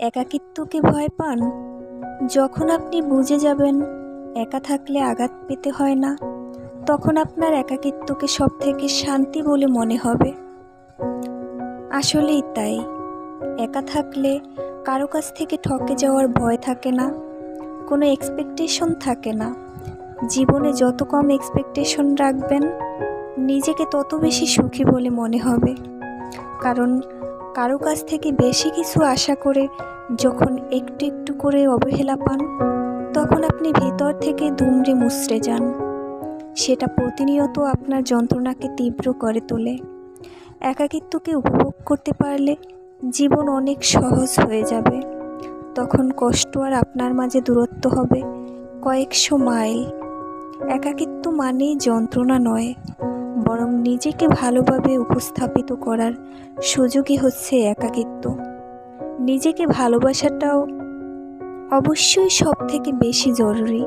একাকিত্বকে ভয় পান? যখন আপনি বুঝে যাবেন একা থাকলে আঘাত পেতে হয় না, তখন আপনার একাকিত্বকে সবথেকে শান্তি বলে মনে হবে। আসলেই তাই। একা থাকলে কারো কাছ থেকে ঠকে যাওয়ার ভয় থাকে না, কোনো এক্সপেকটেশন থাকে না। জীবনে যত কম এক্সপেকটেশন রাখবেন, নিজেকে তত বেশি সুখী বলে মনে হবে। কারণ কারো কাছ থেকে বেশি কিছু আশা করে যখন একটু একটু করে অবহেলা পান, তখন আপনি ভিতর থেকে দুমড়ে মুচড়ে যান। সেটা প্রতিনিয়ত আপনার যন্ত্রণাকে তীব্র করে তোলে। একাকিত্বকে উপভোগ করতে পারলে জীবন অনেক সহজ হয়ে যাবে। তখন কষ্ট আর আপনার মাঝে দূরত্ব হবে কয়েকশো মাইল। একাকিত্ব মানেই যন্ত্রণা নয়, বরং নিজেকে ভালোভাবে উপস্থাপিত করার সুযোগই হচ্ছে একাকিত্ব। নিজেকে ভালোবাসাটাও অবশ্যই সব থেকে বেশি জরুরি।